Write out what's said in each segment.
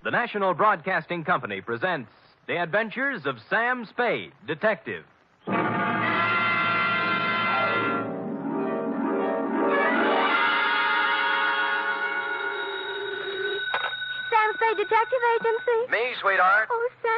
The National Broadcasting Company presents The Adventures of Sam Spade, Detective. Sam Spade Detective Agency? Me, sweetheart. Oh, Sam.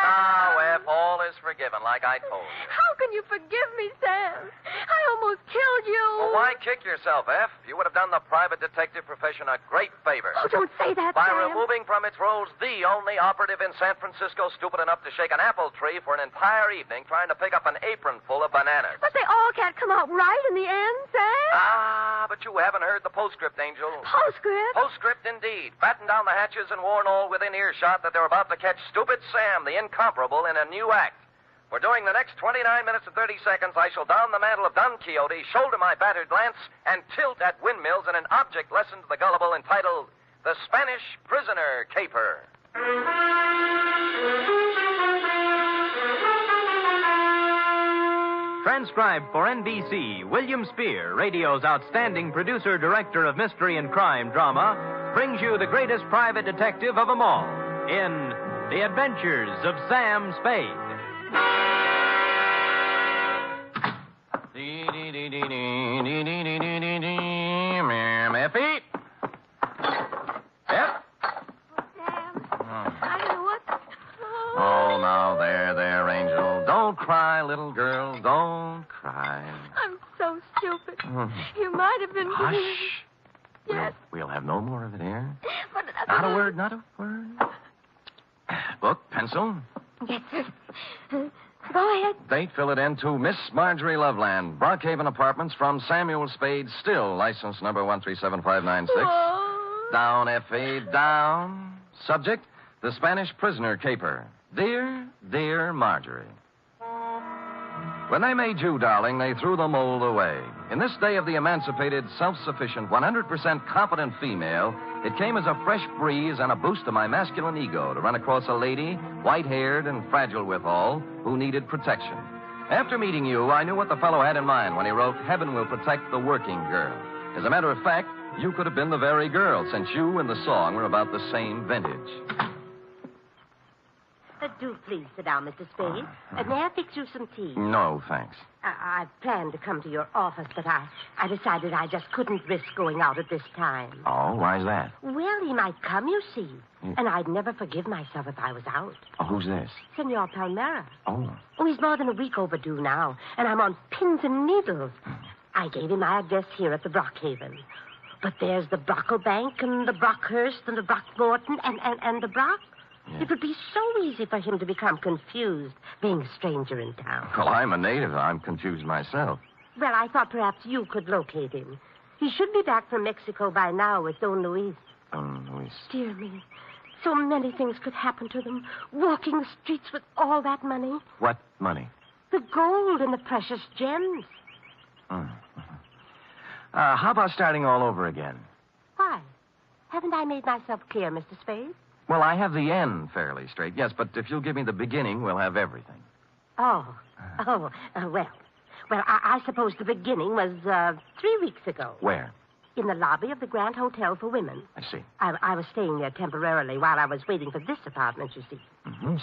Now, F, all is forgiven, like I told you. How can you forgive me, Sam? I almost killed you. Well, why kick yourself, F? You would have done the private detective profession a great favor. Oh, don't say that, By Sam. removing from its rolls the only operative in San Francisco stupid enough to shake an apple tree for an entire evening trying to pick up an apron full of bananas. But they all can't come out right in the end, Sam. Ah, but you haven't heard the postscript, Angel. Postscript? Postscript, indeed. Batten down the hatches and warn all within earshot that they're about to catch Stupid Sam, the incomparable, in a new act. For during the next 29 minutes and 30 seconds, I shall don the mantle of Don Quixote, shoulder my battered lance, and tilt at windmills in an object lesson to the gullible entitled The Spanish Prisoner Caper. Transcribed for NBC, William Spear, radio's outstanding producer-director of mystery and crime drama, brings you the greatest private detective of them all in The Adventures of Sam Spade. Effie? Yep. Sam, I don't know what... Oh, now, there, Angel. Don't cry, little girl. Don't cry. I'm so stupid. You might have been... Hush. Yes. We'll have no more of it here. But... Not a word, not a word. Book, pencil. Yes, sir. Go ahead. Date, fill it in to Miss Marjorie Loveland, Brockhaven Apartments, from Samuel Spade, still license number 137596. Oh. Down, F.A., down. Subject, the Spanish prisoner caper. Dear, dear Marjorie. When they made you, darling, they threw the mold away. In this day of the emancipated, self-sufficient, 100% competent female, it came as a fresh breeze and a boost to my masculine ego to run across a lady, white-haired and fragile withal, who needed protection. After meeting you, I knew what the fellow had in mind when he wrote, Heaven will protect the working girl. As a matter of fact, you could have been the very girl, since you and the song were about the same vintage. Do please sit down, Mr. Spade. May I fix you some tea? No, thanks. I planned to come to your office, but I decided I just couldn't risk going out at this time. Oh, why's that? Well, he might come, you see. And I'd never forgive myself if I was out. Oh, who's this? Senor Palmera. Oh. Oh, he's more than a week overdue now, and I'm on pins and needles. I gave him my address here at the Brockhaven. But there's the Brocklebank and the Brockhurst and the Brockmorton and the Brock. Yeah. It would be so easy for him to become confused, being a stranger in town. Well, I'm a native. I'm confused myself. Well, I thought perhaps you could locate him. He should be back from Mexico by now with Don Luis. Don Luis? Dear me. So many things could happen to them. Walking the streets with all that money. What money? The gold and the precious gems. How about starting all over again? Why? Haven't I made myself clear, Mr. Spade? Well, I have the end fairly straight, yes, but if you'll give me the beginning, we'll have everything. Well, I suppose the beginning was 3 weeks ago. Where? In the lobby of the Grand Hotel for Women. I see. I was staying there temporarily while I was waiting for this apartment, you see.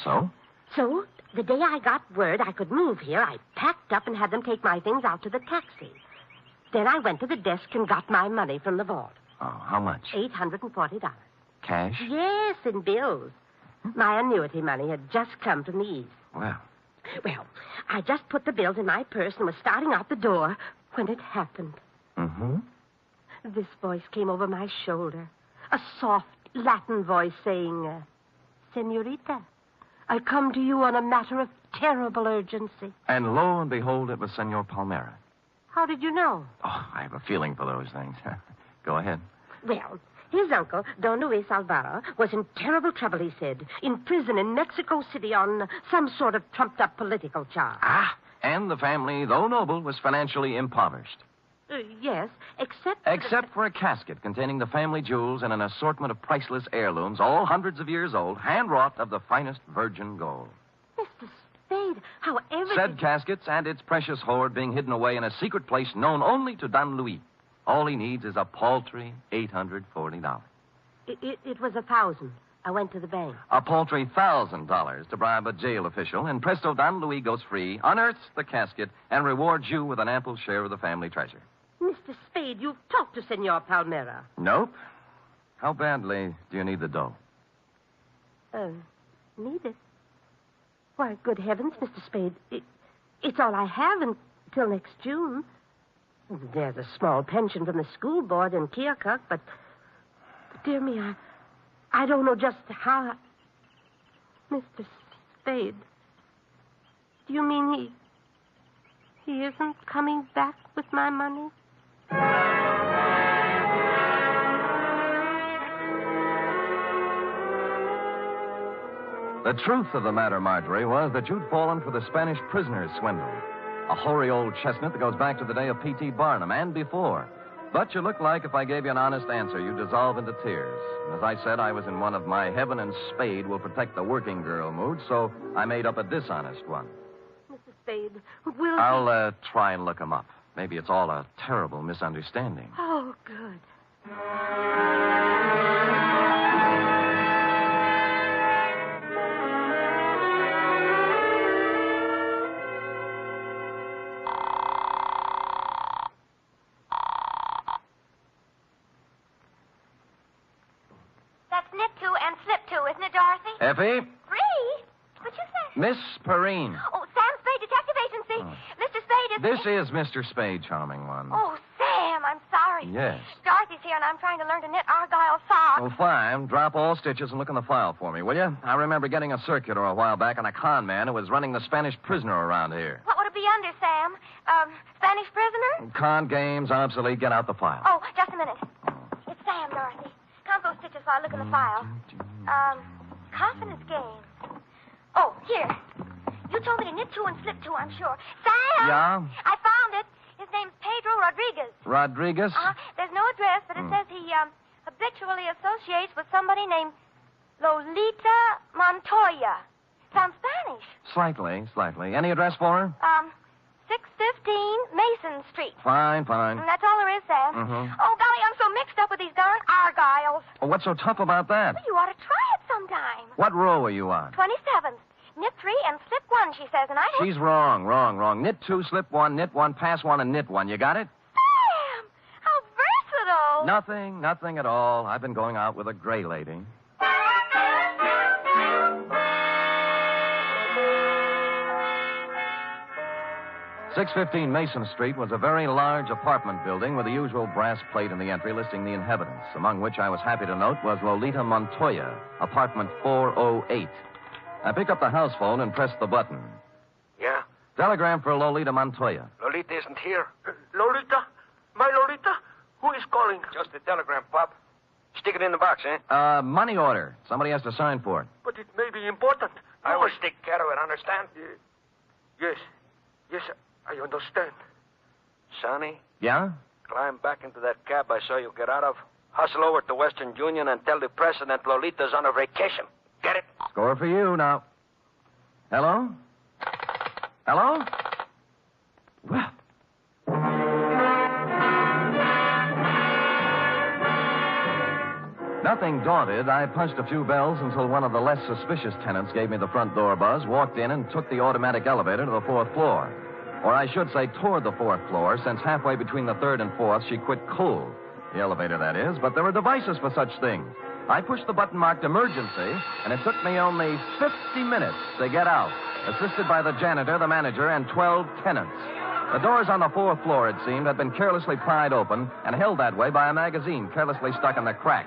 So? So, the day I got word I could move here, I packed up and had them take my things out to the taxi. Then I went to the desk and got my money from the vault. Oh, how much? $840. Cash? Yes, in bills. My annuity money had just come from the East. Well, I just put the bills in my purse and was starting out the door when it happened. This voice came over my shoulder. A soft Latin voice saying, Senorita, I come to you on a matter of terrible urgency. And lo and behold, it was Senor Palmera. How did you know? Oh, I have a feeling for those things. Go ahead. Well, his uncle, Don Luis Alvaro, was in terrible trouble, he said. In prison in Mexico City on some sort of trumped-up political charge. And the family, though noble, was financially impoverished. Yes, except... Except for a casket containing the family jewels and an assortment of priceless heirlooms, all hundreds of years old, hand-wrought of the finest virgin gold. Mr. Spade, how everything... Said caskets and its precious hoard being hidden away in a secret place known only to Don Luis. All he needs is a paltry $840. It was $1,000. I went to the bank. A paltry $1,000 to bribe a jail official, and presto, Don Louis goes free, unearths the casket, and rewards you with an ample share of the family treasure. Mr. Spade, you've talked to Senor Palmera. Nope. How badly do you need the dough? Need it? Why, good heavens, Mr. Spade. It's all I have until next June. There's a small pension from the school board in Keokuk, but dear me, I don't know just how... Mr. Spade, do you mean he isn't coming back with my money? The truth of the matter, Marjorie, was that you'd fallen for the Spanish prisoner's swindle. A hoary old chestnut that goes back to the day of P.T. Barnum and before. But you look like if I gave you an honest answer, you'd dissolve into tears. And as I said, I was in one of my heaven and Spade will protect the working girl moods, so I made up a dishonest one. Mr. Spade, will I'll try and look him up. Maybe it's all a terrible misunderstanding. Oh, good. Effie? Free? What'd you say? Miss Perrine. Oh, Sam Spade, Detective Agency. Mr. Spade is... This is Mr. Spade, charming one. Oh, Sam, I'm sorry. Yes. Dorothy's here, and I'm trying to learn to knit argyle socks. Well, fine. Drop all stitches and look in the file for me, will you? I remember getting a circular a while back on a con man who was running the Spanish prisoner around here. What would it be under, Sam? Spanish prisoner? Con games, obsolete. Get out the file. Oh, just a minute. It's Sam, Dorothy. Count those stitches while I look in the file. Confidence games. Oh, here. You told me to knit two and slip two, I'm sure. Sam! Yeah? I found it. His name's Pedro Rodriguez. Rodriguez? There's no address, but it says he habitually associates with somebody named Lolita Montoya. Sounds Spanish. Slightly. Any address for her? 615 Mason Street. Fine. And that's all there is, Sam. Oh, golly, I'm so mixed up with these darn argyles. Well, what's so tough about that? Well, you ought to try it sometime. What row are you on? 27th. Knit three and slip one, she says, and I... She's wrong. Knit two, slip one, knit one, pass one, and knit one. You got it? Sam! How versatile. Nothing at all. I've been going out with a gray lady. 615 Mason Street was a very large apartment building with the usual brass plate in the entry listing the inhabitants, among which I was happy to note was Lolita Montoya, apartment 408. I picked up the house phone and pressed the button. Yeah? Telegram for Lolita Montoya. Lolita isn't here. Lolita? My Lolita? Who is calling? Just a telegram, Pop. Stick it in the box, eh? Money order. Somebody has to sign for it. But it may be important. I will take care of it, understand? Yes, I understand. Sonny? Yeah? Climb back into that cab I saw you get out of. Hustle over to Western Union and tell the president Lolita's on a vacation. Get it? Score for you now. Hello? Well. Nothing daunted, I punched a few bells until one of the less suspicious tenants gave me the front door buzz, walked in, and took the automatic elevator to the fourth floor. Or I should say toward the fourth floor, since halfway between the third and fourth, she quit cold. The elevator, that is, but there are devices for such things. I pushed the button marked emergency, and it took me only 50 minutes to get out, assisted by the janitor, the manager, and 12 tenants. The doors on the fourth floor, it seemed, had been carelessly pried open and held that way by a magazine carelessly stuck in the crack.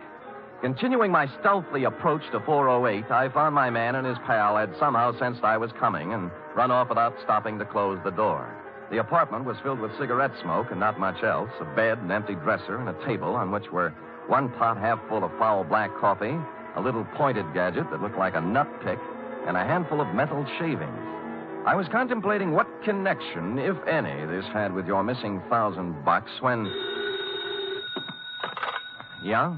Continuing my stealthy approach to 408, I found my man and his pal had somehow sensed I was coming and run off without stopping to close the door. The apartment was filled with cigarette smoke and not much else, a bed, an empty dresser, and a table on which were one pot half full of foul black coffee, a little pointed gadget that looked like a nut pick, and a handful of metal shavings. I was contemplating what connection, if any, this had with your missing $1,000 when... Yeah?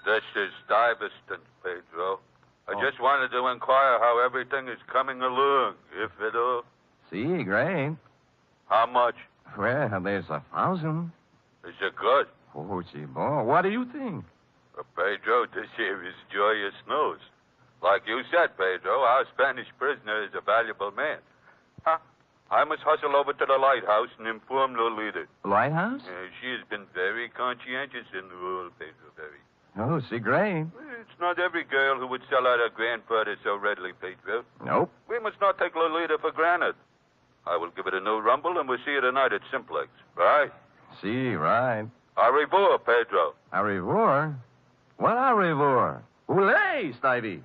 This is Stuyvesant, Pedro. I just wanted to inquire how everything is coming along, if at all. See, great. How much? Well, there's $1,000. Is it good? Oh, gee, boy, what do you think? Pedro, this here is joyous news. Like you said, Pedro, our Spanish prisoner is a valuable man. Huh? I must hustle over to the lighthouse and inform Lolita. Lighthouse? She has been very conscientious in the role, Pedro, very. Oh, see, great. It's not every girl who would sell out her grandfather so readily, Pedro. Nope. We must not take Lolita for granted. I will give it a new rumble, and we'll see you tonight at Simplex. Right? See, right. Au revoir, Pedro. Au revoir? What au revoir? Oulé, Stevie.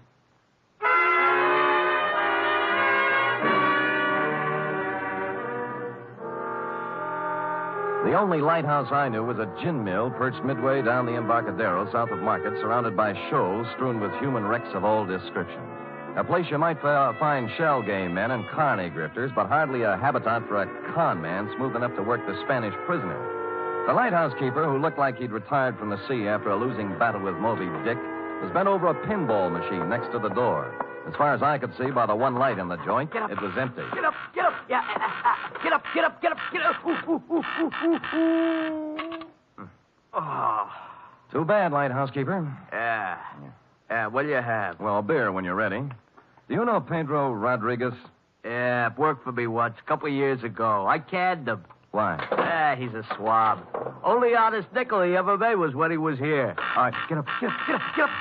The only lighthouse I knew was a gin mill perched midway down the Embarcadero south of Market, surrounded by shoals strewn with human wrecks of all description. A place you might find shell game men and carny grifters, but hardly a habitat for a con man smooth enough to work the Spanish prisoner. The lighthouse keeper, who looked like he'd retired from the sea after a losing battle with Moby Dick, was bent over a pinball machine next to the door. As far as I could see by the one light in the joint, it was empty. Get up, get up. Yeah, get up, get up, get up, get up. Oh. Too bad, lighthouse keeper. Yeah, what'll you have? Well, beer when you're ready. Do you know Pedro Rodriguez? Yeah, worked for me once, a couple of years ago. I canned him. Why? He's a swab. Only honest nickel he ever made was when he was here. All right, get up, get up, get up, get up.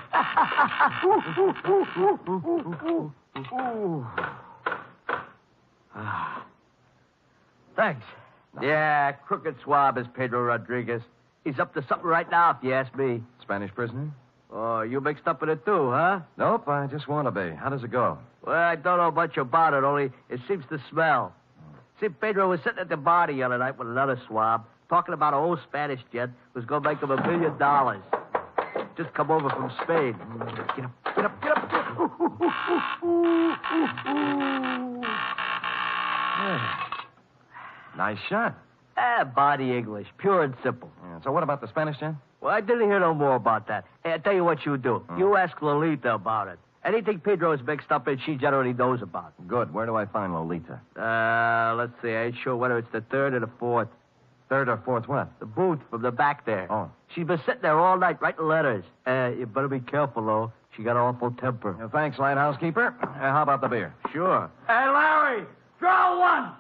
Thanks. Yeah, crooked swab is Pedro Rodriguez. He's up to something right now, if you ask me. Spanish prisoner? Oh, you mixed up in it too, huh? Nope, I just want to be. How does it go? Well, I don't know much about it, only it seems to smell. See, Pedro was sitting at the bar the other night with another swab, talking about an old Spanish gent who's going to make him $1 million. Just come over from Spade. Get up, get up, get up, get up. Nice shot. Body English, pure and simple. Yeah, so what about the Spanish gent? Well, I didn't hear no more about that. Hey, I'll tell you what you do. You ask Lolita about it. Anything Pedro is mixed up in, she generally knows about. Good. Where do I find Lolita? Let's see. I ain't sure whether it's the third or the fourth. Third or fourth what? The booth from the back there. Oh. She's been sitting there all night writing letters. You better be careful, though. She got an awful temper. Thanks, lighthouse keeper. How about the beer? Sure. Hey, Larry, draw one.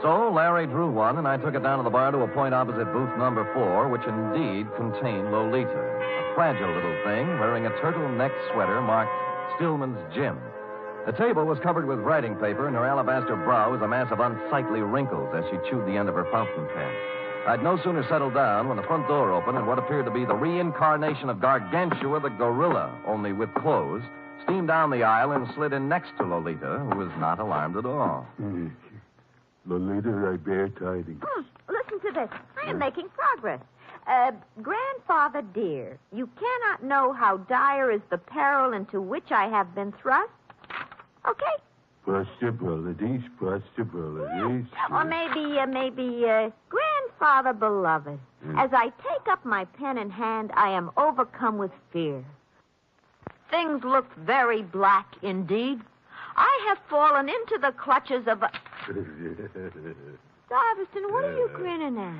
So Larry drew one, and I took it down to the bar to a point opposite booth number 4, which indeed contained Lolita, a fragile little thing wearing a turtleneck sweater marked Stillman's Gym. The table was covered with writing paper, and her alabaster brow was a mass of unsightly wrinkles as she chewed the end of her fountain pen. I'd no sooner settled down when the front door opened and what appeared to be the reincarnation of Gargantua the gorilla, only with clothes, steamed down the aisle and slid in next to Lolita, who was not alarmed at all. Lolita, I bear tidings. Listen to this. I am making progress. Grandfather dear, you cannot know how dire is the peril into which I have been thrust. Okay? Possibilities. Or maybe, Grandfather beloved. As I take up my pen in hand, I am overcome with fear. Things look very black indeed. I have fallen into the clutches of a... Stuyvesant, what are you grinning at?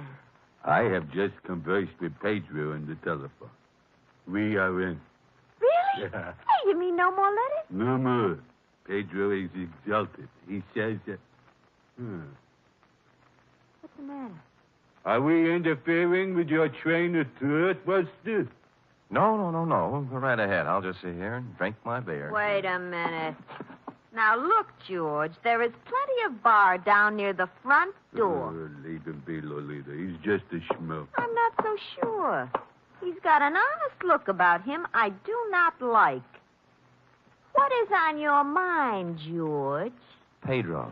I have just conversed with Pedro on the telephone. We are in. Really? Yeah. Hey, you mean no more letters? No more. Pedro is exalted. He says that... What's the matter? Are we interfering with your train of thought, Buster? No. Go right ahead. I'll just sit here and drink my beer. Wait a minute. Now, look, George, there is plenty of bar down near the front door. Leave him be, Lolita. He's just a schmuck. I'm not so sure. He's got an honest look about him I do not like. What is on your mind, George? Pedro.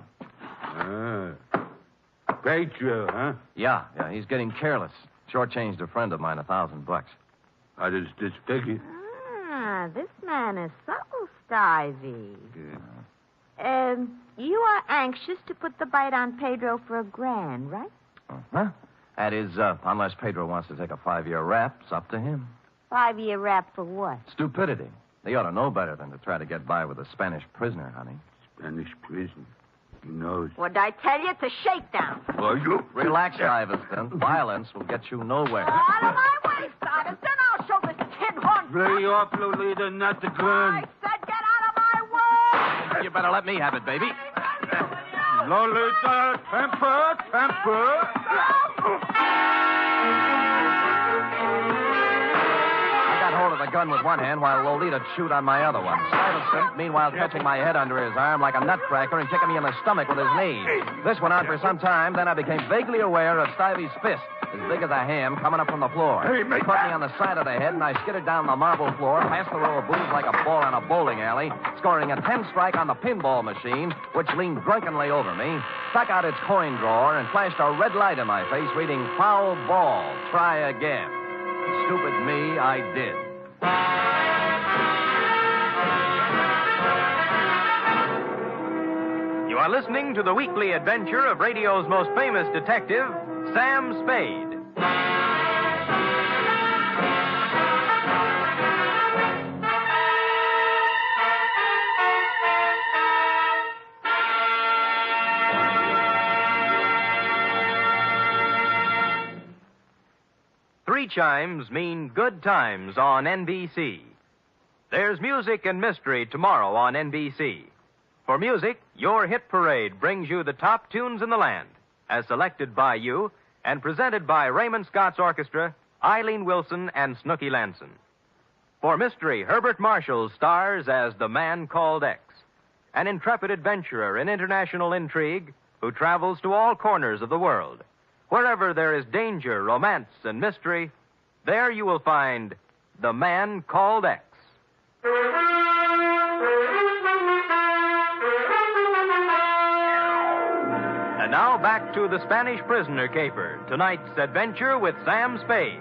Pedro, huh? Yeah, he's getting careless. Shortchanged a friend of mine $1,000. How does this figure? This man is subtle, Stivey. Yeah. You are anxious to put the bite on Pedro for $1,000, right? Huh? That is, unless Pedro wants to take a 5-year rap, it's up to him. 5-year rap for what? Stupidity. They ought to know better than to try to get by with a Spanish prisoner, honey. Spanish prisoner? He knows. What'd I tell you? It's a shakedown. Are you? Relax, Stuyvesant. Violence will get you nowhere. Out of my way, Stuyvesant. I'll show this tin horn. Lay off, Lolita, not the gun. I said get out of my way. You better let me have it, baby. Lolita, temper. I got hold of the gun with one hand while Lolita chewed on my other one. Stuyvesant, meanwhile, catching my head under his arm like a nutcracker and kicking me in the stomach with his knee. This went on for some time, then I became vaguely aware of Stuyvesant's fist, as big as a ham, coming up from the floor. He caught me on the side of the head, and I skidded down the marble floor, past the row of booths like a ball on a bowling alley, scoring a 10-strike on the pinball machine, which leaned drunkenly over me, stuck out its coin drawer, and flashed a red light in my face, reading, "Foul ball, try again." Stupid me, I did. You are listening to the weekly adventure of radio's most famous detective, Sam Spade. Three chimes mean good times on NBC. There's music and mystery tomorrow on NBC. For music, your hit parade brings you the top tunes in the land, as selected by you and presented by Raymond Scott's Orchestra, Eileen Wilson, and Snooky Lanson. For mystery, Herbert Marshall stars as the Man Called X, an intrepid adventurer in international intrigue who travels to all corners of the world. Wherever there is danger, romance, and mystery, there you will find the Man Called X. And now back to the Spanish Prisoner Caper, tonight's adventure with Sam Spade.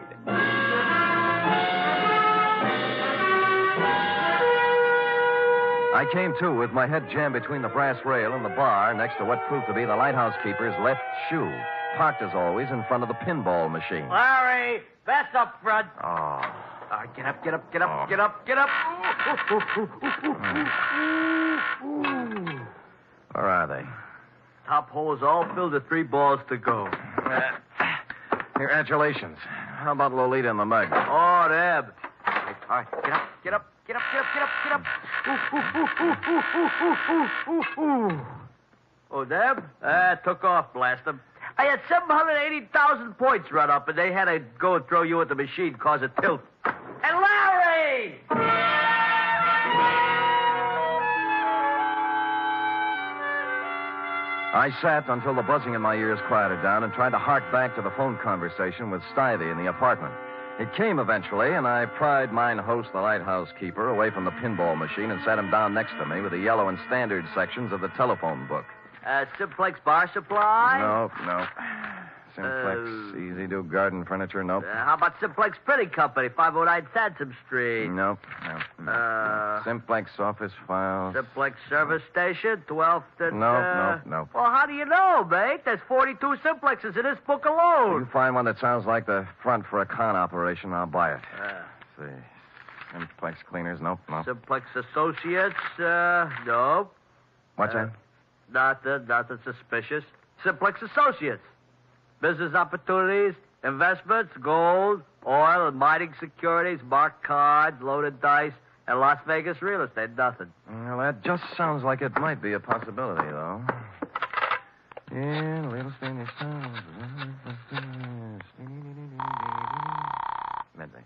I came to with my head jammed between the brass rail and the bar next to what proved to be the lighthouse keeper's left shoe, parked as always in front of the pinball machine. Larry, that's up front. Oh. All right, get up. Where are they? Top hole is all filled with 3 balls to go. Congratulations. How about Lolita in the mug? Oh, Deb. All right, get up. Oh, Deb? Took off, blast them. I had 780,000 points run up, and they had to go and throw you at the machine, cause a tilt. And Larry! I sat until the buzzing in my ears quieted down and tried to hark back to the phone conversation with Stuyvesant in the apartment. It came eventually, and I pried mine host, the lighthouse keeper, away from the pinball machine and sat him down next to me with the yellow and standard sections of the telephone book. Simplex Bar Supply? No. Simplex, Easy Do Garden Furniture, nope. How about Simplex Printing Company, 509 Sansom Street? Nope. Simplex Office Files. Simplex Service Station, 12th and... Nope. Well, how do you know, mate? There's 42 Simplexes in this book alone. You find one that sounds like the front for a con operation, I'll buy it. Let's see. Simplex Cleaners, nope. Simplex Associates, nope. What's that? Nothing suspicious. Simplex Associates. Business opportunities, investments, gold, oil, and mining securities, marked cards, loaded dice, and Las Vegas real estate. Nothing. Well, that just sounds like it might be a possibility, though. Yeah, real estate. Midday.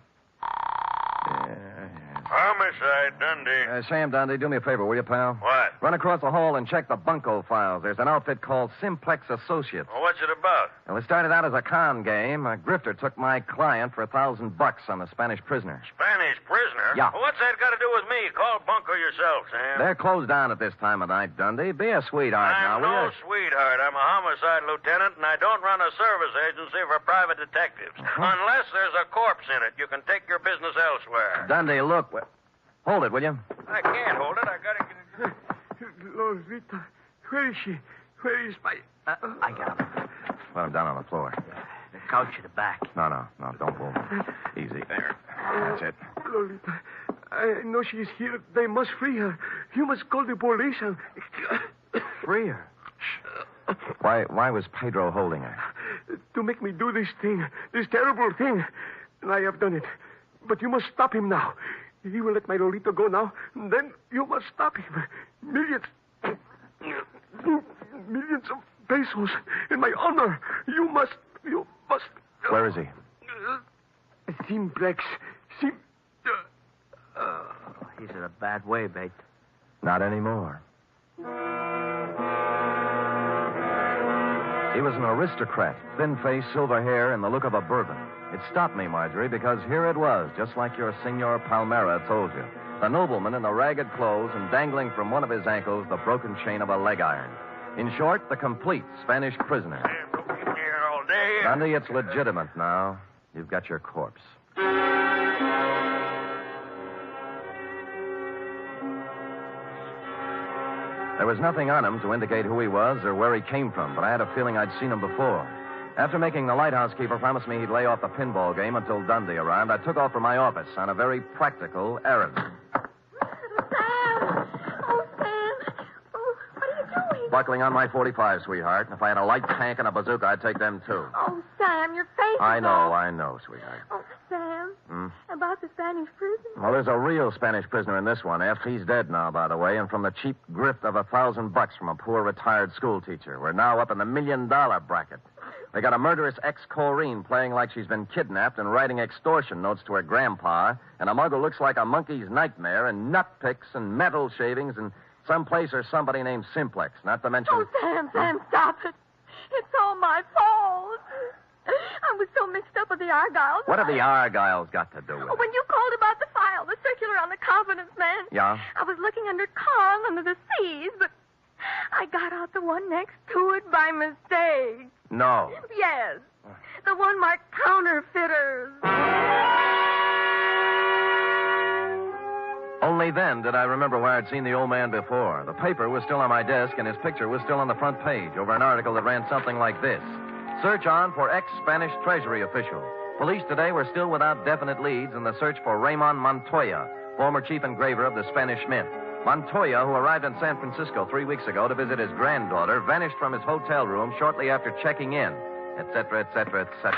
Homicide, Dundee. Sam Dundee, do me a favor, will you, pal? What? Run across the hall and check the bunco files. There's an outfit called Simplex Associates. Well, what's it about? Well, it started out as a con game. A grifter took my client for $1,000 on the Spanish prisoner. Spanish prisoner? Yeah. Well, what's that got to do with me? Call Bunko yourself, Sam. They're closed down at this time of night, Dundee. Be a sweetheart now, I'm will no you? sweetheart. I'm a homicide lieutenant, and I don't run a service agency for private detectives. Unless there's a corpse in it. You can take your business elsewhere. Dundee, look. Hold it, will you? I can't hold it. I got to get it. Lolita, where is she? Where is my... I got him. Put him down on the floor. The couch in the back. No, don't move. Easy. There. That's it. Lolita, I know she is here. They must free her. You must call the police and... Free her? Why was Pedro holding her? To make me do this thing, this terrible thing. And I have done it. But you must stop him now. He will let my Lolita go now. And then you must stop him. Millions of pesos in my honor. You must. Where is he? Simplex. He's in a bad way, mate. Not anymore. He was an aristocrat, thin face, silver hair, and the look of a Bourbon. It stopped me, Marjorie, because here it was, just like your Senor Palmera told you. The nobleman in the ragged clothes and dangling from one of his ankles the broken chain of a leg iron. In short, the complete Spanish prisoner. Dunne, it's legitimate now. You've got your corpse. There was nothing on him to indicate who he was or where he came from, but I had a feeling I'd seen him before. After making the lighthouse keeper promise me he'd lay off the pinball game until Dundee arrived, I took off for my office on a very practical errand. Sam! Oh, Sam! Oh, what are you doing? Buckling on my .45, sweetheart. If I had a light tank and a bazooka, I'd take them, too. Oh, Sam, your face is I all... know, sweetheart. Oh, Sam. About the Spanish prison? Well, there's a real Spanish prisoner in this one, F. He's dead now, by the way, and from the cheap grift of $1,000 from a poor retired school teacher. We're now up in the $1 million bracket. They got a murderous ex-Corrine playing like she's been kidnapped and writing extortion notes to her grandpa, and a mug who looks like a monkey's nightmare, and nut picks and metal shavings, and someplace or somebody named Simplex, not to mention... Oh, Sam, stop it. It's all my fault. I was so mixed up with the Argyles. What have the Argyles got to do with it? When you called about the file, the circular on the confidence man. Yeah? I was looking under Kong under the C's, but I got out the one next to it by mistake. No. Yes. The one marked counterfeiters. Only then did I remember where I'd seen the old man before. The paper was still on my desk, and his picture was still on the front page over an article that ran something like this. Search on for ex-Spanish Treasury official. Police today were still without definite leads in the search for Ramon Montoya, former chief engraver of the Spanish Mint. Montoya, who arrived in San Francisco 3 weeks ago to visit his granddaughter, vanished from his hotel room shortly after checking in, etc., etc., etc.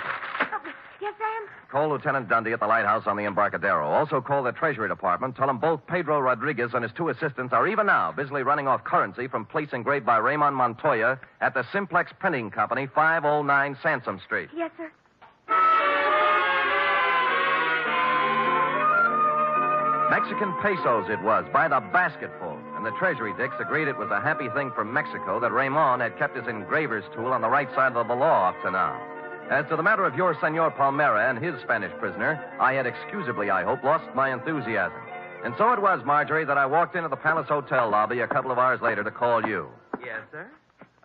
Yes, Sam? Call Lieutenant Dundee at the lighthouse on the Embarcadero. Also call the Treasury Department. Tell them both Pedro Rodriguez and his two assistants are even now busily running off currency from plates engraved by Ramon Montoya at the Simplex Printing Company, 509 Sansom Street. Yes, sir. Mexican pesos it was, by the basketful. And the Treasury dicks agreed it was a happy thing for Mexico that Ramon had kept his engraver's tool on the right side of the law up to now. As to the matter of your Senor Palmera and his Spanish prisoner, I had excusably, I hope, lost my enthusiasm. And so it was, Marjorie, that I walked into the Palace Hotel lobby a couple of hours later to call you. Yes, sir?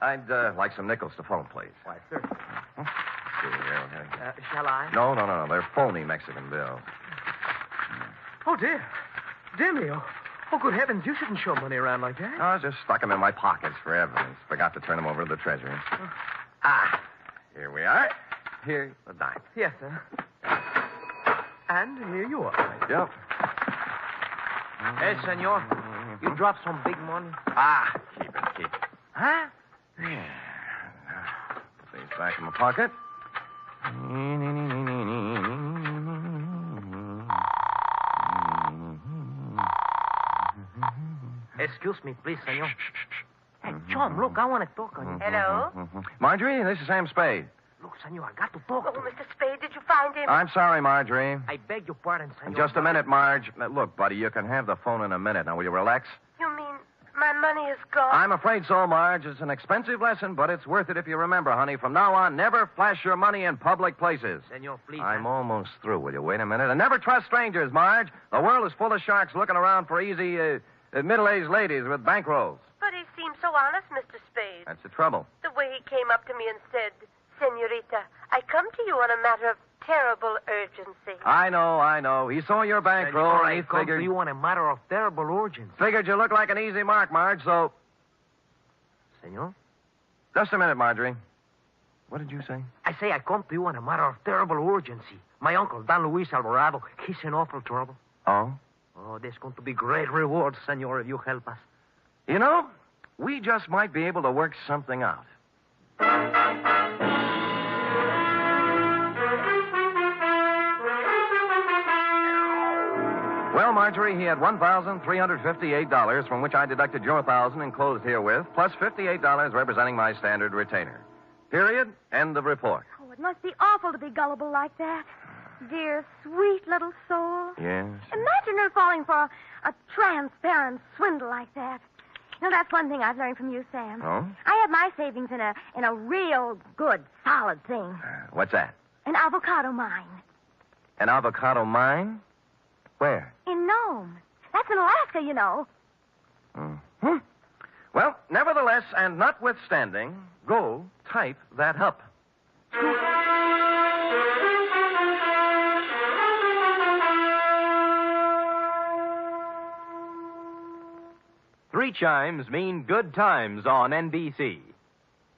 I'd like some nickels to phone, please. Why, sir. Shall I? No. They're phony Mexican bills. Oh, dear. Dear me. Oh, good heavens. You shouldn't show money around like that. I just stuck them in my pockets for evidence. Forgot to turn them over to the Treasury. Here we are. Here's the dime. Yes, sir. And here you are. Yep. Hey, senor. You dropped some big money. Keep it. Huh? Yeah. Put these back in my pocket. Excuse me, please, senor. Hey, Chum, look, I want to talk on you. Hello? Marjorie, this is Sam Spade. Look, senor, I got to talk to Oh, you. Mr. Spade, did you find him? I'm sorry, Marjorie. I beg your pardon, senor. Just a minute, Marge. Look, buddy, you can have the phone in a minute. Now, will you relax? You mean my money is gone? I'm afraid so, Marge. It's an expensive lesson, but it's worth it if you remember, honey. From now on, never flash your money in public places. Senor, please. I'm almost through. Will you wait a minute? And never trust strangers, Marge. The world is full of sharks looking around for easy, middle-aged ladies with bankrolls. But he seemed so honest, Mr. Spade. That's the trouble. The way he came up to me and said, Senorita, I come to you on a matter of terrible urgency. I know. He saw your bankroll, Senor, and I he come figured... to you on a matter of terrible urgency. Figured you look like an easy mark, Marge, so... Senor? Just a minute, Marjorie. What did you say? I say I come to you on a matter of terrible urgency. My uncle, Don Luis Alvarado, he's in awful trouble. Oh? Oh, there's going to be great rewards, senor, if you help us. You know, we just might be able to work something out. Well, Marjorie, he had $1,358, from which I deducted your $1,000 enclosed herewith, plus $58 representing my standard retainer. Period. End of report. Oh, it must be awful to be gullible like that. Dear, sweet little soul. Yes. Imagine her falling for a transparent swindle like that. You know, that's one thing I've learned from you, Sam. Oh? I have my savings in a real good, solid thing. What's that? An avocado mine. An avocado mine? Where? In Nome. That's in Alaska, you know. Mm-hmm. Well, nevertheless, and notwithstanding, go type that up. 3 chimes mean good times on NBC.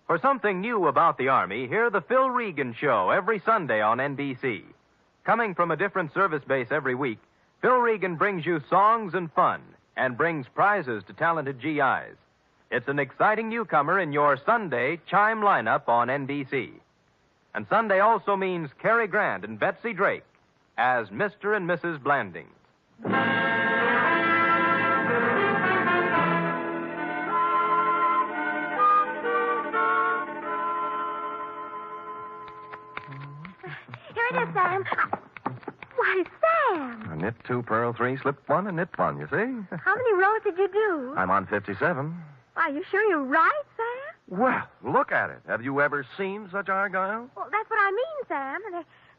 For something new about the Army, hear the Phil Regan Show every Sunday on NBC. Coming from a different service base every week, Phil Regan brings you songs and fun and brings prizes to talented GIs. It's an exciting newcomer in your Sunday chime lineup on NBC. And Sunday also means Cary Grant and Betsy Drake as Mr. and Mrs. Blandings. Here it is, Sam. Why, Sam. A knit 2, purl 3, slip 1, and knit 1, you see? How many rows did you do? I'm on 57. Are you sure you're right, Sam? Well, look at it. Have you ever seen such argyle? Well, that's what I mean, Sam.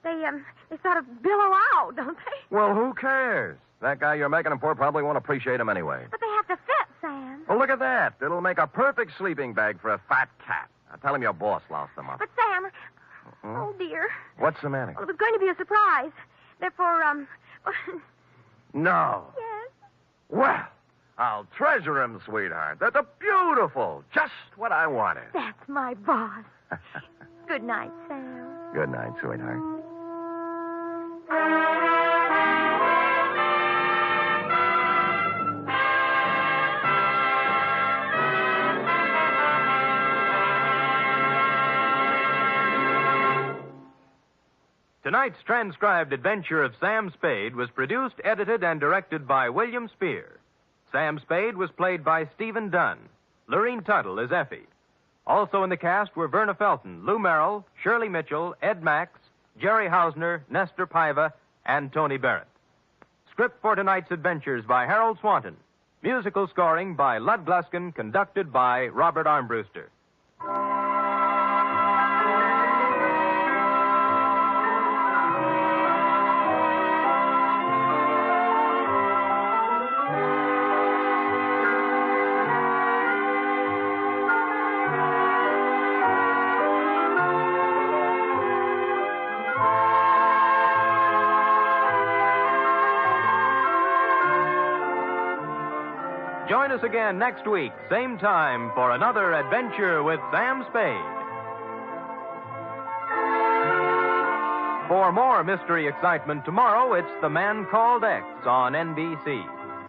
They sort of billow out, don't they? Well, who cares? That guy you're making them for probably won't appreciate him anyway. But they have to fit, Sam. Well, look at that. It'll make a perfect sleeping bag for a fat cat. Now, tell him your boss lost them up. But, Sam, oh, dear. What's the matter? Well, it was going to be a surprise. They're for, No. Yes? Well, I'll treasure them, sweetheart. They're beautiful. Just what I wanted. That's my boss. Good night, Sam. Good night, sweetheart. Tonight's transcribed adventure of Sam Spade was produced, edited, and directed by William Spear. Sam Spade was played by Stephen Dunne. Lurene Tuttle is Effie. Also in the cast were Verna Felton, Lou Merrill, Shirley Mitchell, Ed Max, Jerry Hausner, Nestor Paiva, and Tony Barrett. Script for tonight's adventures by Harold Swanton. Musical scoring by Lud Gluskin, conducted by Robert Armbruster. Join us again next week, same time, for another adventure with Sam Spade. For more mystery excitement tomorrow, it's The Man Called X on NBC.